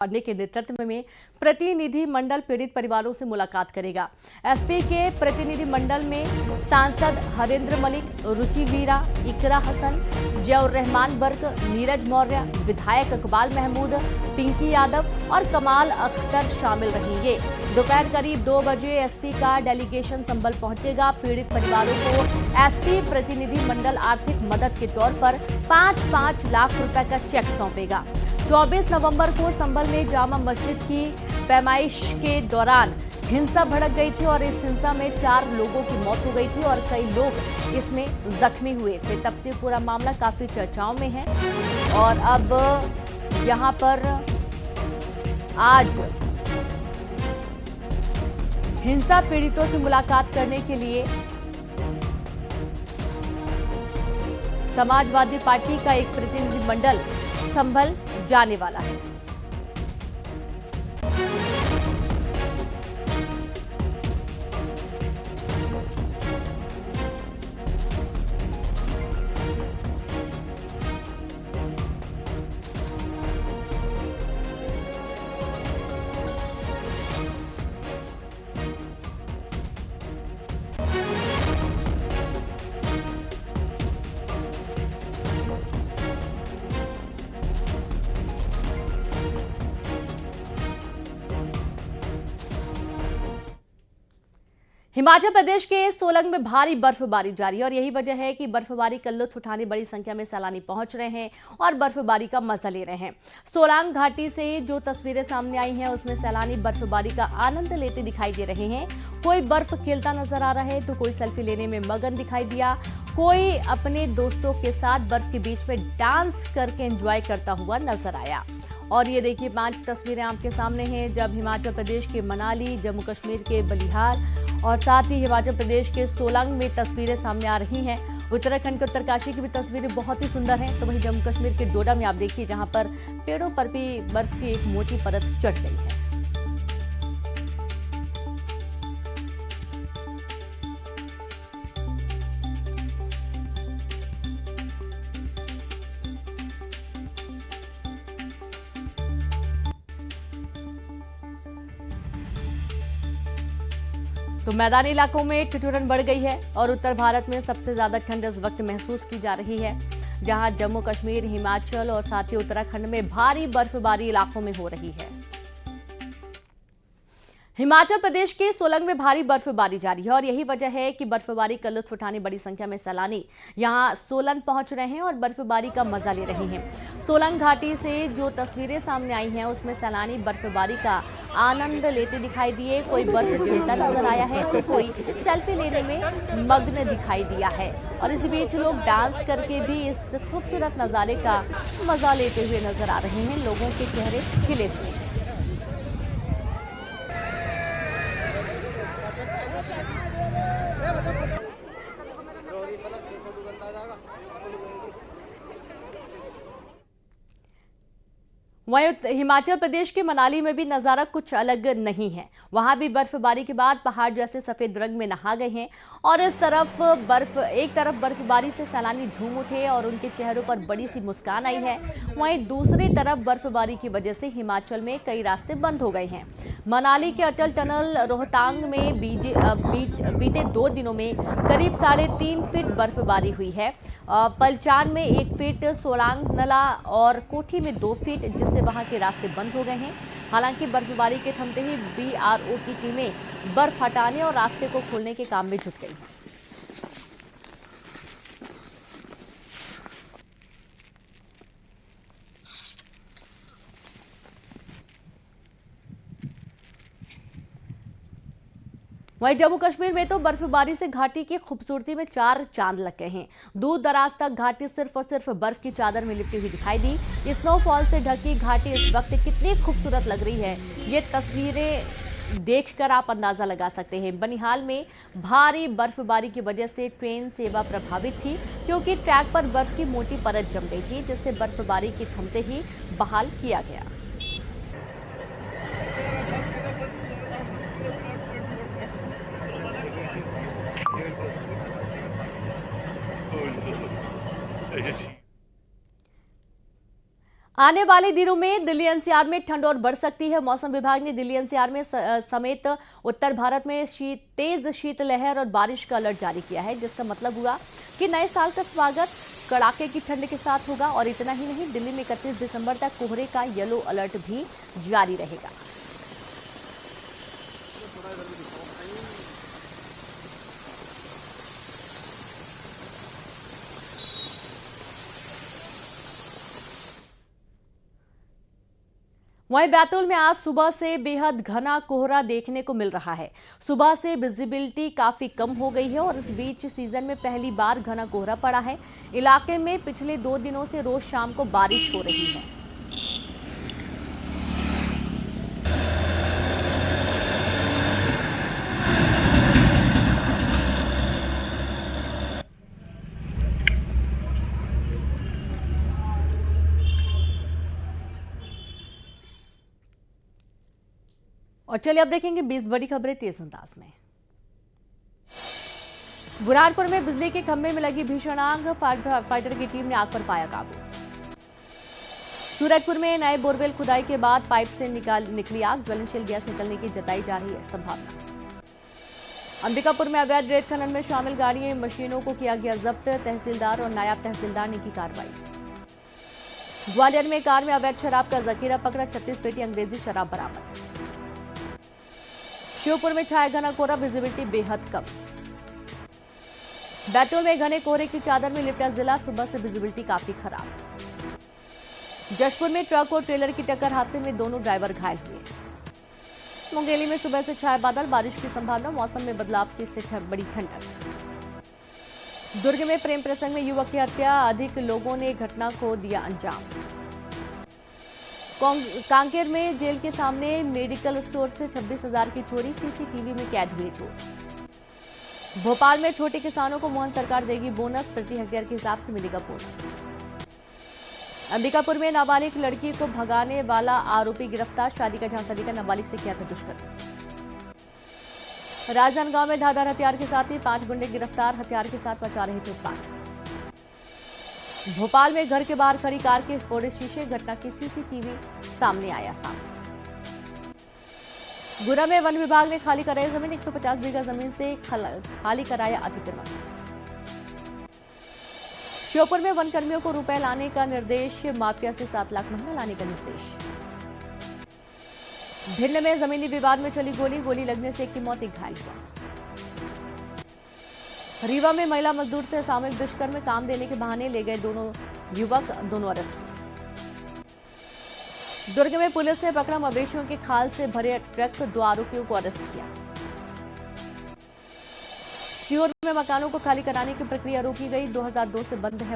पांडे के नेतृत्व में प्रतिनिधि मंडल पीड़ित परिवारों से मुलाकात करेगा। एसपी के प्रतिनिधि मंडल में सांसद हरेंद्र मलिक, रुचि वीरा, इकरा हसन, जयउर रहमान वर्क, नीरज मौर्य, विधायक इकबाल महमूद, पिंकी यादव और कमाल अख्तर शामिल रहेंगे। दोपहर करीब 2 बजे एसपी का डेलीगेशन संभल पहुंचेगा। पीड़ित परिवारों को एसपी प्रतिनिधि मंडल आर्थिक मदद के तौर पर 5-5 लाख रुपए का चेक सौंपेगा। 24 नवंबर को संभल में जामा मस्जिद की पैमाइश के दौरान हिंसा भड़क गई थी और इस हिंसा में 4 लोगों की मौत हो गई थी और कई लोग इसमें जख्मी हुए थे। तब से पूरा मामला काफी चर्चाओं में है और अब यहां पर आज हिंसा पीड़ितों से मुलाकात करने के लिए समाजवादी पार्टी का एक प्रतिनिधि मंडल संभल जाने वाला है। हिमाचल प्रदेश के सोलंग में भारी बर्फबारी जारी है और यही वजह है कि बर्फबारी का लुत्फ उठाने बड़ी संख्या में सैलानी पहुंच रहे हैं और बर्फबारी का मजा ले रहे हैं। सोलांग घाटी से जो तस्वीरें सामने आई हैं उसमें सैलानी बर्फबारी का आनंद लेते दिखाई दे रहे हैं। कोई बर्फ खेलता नजर आ रहा है तो कोई सेल्फी लेने में मगन दिखाई दिया, कोई अपने दोस्तों के साथ बर्फ के बीच में डांस करके एंजॉय करता हुआ नजर आया। और ये देखिए 5 तस्वीरें आपके सामने हैं जब हिमाचल प्रदेश के मनाली, जम्मू कश्मीर के बलिहाल और साथ ही हिमाचल प्रदेश के सोलांग में तस्वीरें सामने आ रही हैं। उत्तराखंड के उत्तरकाशी की भी तस्वीरें बहुत ही सुंदर हैं। तो वहीं जम्मू कश्मीर के डोडा में आप देखिए जहां पर पेड़ों पर भी बर्फ की एक मोटी परत चढ़ गई है। तो मैदानी इलाकों में ठिठुरन बढ़ गई है और उत्तर भारत में सबसे ज्यादा ठंड इस वक्त महसूस की जा रही है, जहां जम्मू कश्मीर, हिमाचल और साथ ही उत्तराखंड में भारी बर्फबारी इलाकों में हो रही है। हिमाचल प्रदेश के सोलंग में भारी बर्फबारी जारी है और यही वजह है कि बर्फबारी का लुत्फ उठाने बड़ी संख्या में सैलानी यहां सोलंग पहुंच रहे हैं और बर्फबारी का मजा ले रहे हैं। सोलंग घाटी से जो तस्वीरें सामने आई हैं उसमें सैलानी बर्फबारी का आनंद लेते दिखाई दिए, कोई बर्फ खेलता नजर आया है तो कोई सेल्फी लेने में मग्न दिखाई दिया है और इसी बीच लोग डांस करके भी इस खूबसूरत नजारे का मजा लेते हुए नजर आ रहे हैं। लोगों के चेहरे खिले हुए। वहीं हिमाचल प्रदेश के मनाली में भी नज़ारा कुछ अलग नहीं है। वहां भी बर्फबारी के बाद पहाड़ जैसे सफेद रंग में नहा गए हैं और एक तरफ बर्फबारी से सैलानी झूम उठे और उनके चेहरों पर बड़ी सी मुस्कान आई है। वहीं दूसरी तरफ बर्फबारी की वजह से हिमाचल में कई रास्ते बंद हो गए हैं। मनाली के अटल टनल रोहतांग में बीते 2 दिनों में करीब 3.5 फीट बर्फबारी हुई है। पलचान में 1 फीट, सोलांग नला और कोठी में 2 फीट, जिससे वहां के रास्ते बंद हो गए हैं। हालांकि बर्फबारी के थमते ही बीआरओ की टीमें बर्फ हटाने और रास्ते को खोलने के काम में जुट गई हैं। वहीं जम्मू कश्मीर में तो बर्फबारी से घाटी की खूबसूरती में 4 चांद लग गए हैं। दूर दराज तक घाटी सिर्फ और सिर्फ बर्फ की चादर में लिपटी हुई दिखाई दी। स्नोफॉल से ढकी घाटी इस वक्त कितनी खूबसूरत लग रही है, ये तस्वीरें देखकर आप अंदाजा लगा सकते हैं। बनिहाल में भारी बर्फबारी की वजह से ट्रेन सेवा प्रभावित थी क्योंकि ट्रैक पर बर्फ की मोटी परत जम गई थी, जिससे बर्फबारी के थमते ही बहाल किया गया। आने वाले दिनों में दिल्ली एनसीआर में ठंड और बढ़ सकती है। मौसम विभाग ने दिल्ली एनसीआर में समेत उत्तर भारत में तेज शीतलहर और बारिश का अलर्ट जारी किया है, जिसका मतलब हुआ कि नए साल का स्वागत कड़ाके की ठंड के साथ होगा। और इतना ही नहीं, दिल्ली में 31 दिसंबर तक कोहरे का येलो अलर्ट भी जारी रहेगा। वहीं बैतूल में आज सुबह से बेहद घना कोहरा देखने को मिल रहा है। सुबह से विजिबिलिटी काफी कम हो गई है और इस बीच सीजन में पहली बार घना कोहरा पड़ा है। इलाके में पिछले 2 दिनों से रोज शाम को बारिश हो रही है। और चलिए अब देखेंगे 20 बड़ी खबरें तेज अंदाज में। बुरहानपुर में बिजली के खंभे में लगी भीषण आग, फाइटर की टीम ने आग पर पाया काबू। सूरजपुर में नए बोरवेल खुदाई के बाद पाइप से निकली आग, ज्वलनशील गैस निकलने की जताई जा रही है संभावना। अंबिकापुर में अवैध रेत खनन में शामिल गाड़ियों मशीनों को किया गया जब्त, तहसीलदार और नायब तहसीलदार ने की कार्रवाई। ग्वालियर में कार में अवैध शराब का जखीरा पकड़ा, 36 पेटी अंग्रेजी शराब बरामद। श्योपुर में छाया घना कोहरा, विजिबिलिटी बेहद कम। बैतूल में घने कोहरे की चादर में लिपटा जिला, सुबह से विजिबिलिटी काफी खराब। जशपुर में ट्रक और ट्रेलर की टक्कर, हादसे में दोनों ड्राइवर घायल हुए। मुंगेली में सुबह से छाए बादल, बारिश की संभावना, मौसम में बदलाव से बड़ी ठंडक। दुर्ग में प्रेम प्रसंग में युवक की हत्या, अधिक लोगों ने घटना को दिया अंजाम। कांकेर में जेल के सामने मेडिकल स्टोर से 26,000 की चोरी, सीसीटीवी में कैद हुए चोर। भोपाल में छोटे किसानों को मोहन सरकार देगी बोनस, प्रति हेक्टेयर के हिसाब से मिलेगा बोनस। अंबिकापुर में नाबालिग लड़की को भगाने वाला आरोपी गिरफ्तार, शादी का झांसा देकर नाबालिग से किया था दुष्कर्म। राजनांदगांव में धारदार हथियार के साथ ही 5 गुंडे गिरफ्तार, हथियार के साथ मचा रहे थे उत्पात। भोपाल में घर के बाहर खड़ी कार के फोड़े शीशे, घटना की सीसीटीवी सामने आया सामने। गुना में वन विभाग ने खाली कराई जमीन, 150 बीघा जमीन से खाली कराया अतिक्रमण। श्योपुर में वन कर्मियों को रुपए लाने का निर्देश, माफिया से 7 लाख महंगा लाने का निर्देश। भिंड में जमीनी विवाद में चली गोली लगने से एक की मौत, एक घायल हुआ। रीवा में महिला मजदूर से सामूहिक दुष्कर्म में काम देने के बहाने ले गए युवक, दोनों अरेस्ट हुए। दुर्ग में पुलिस ने पकड़ा मवेशियों के खाल से भरे ट्रक, 2 आरोपियों को अरेस्ट किया। सीहोर में मकानों को खाली कराने की प्रक्रिया रोकी गई, 2002 से बंद है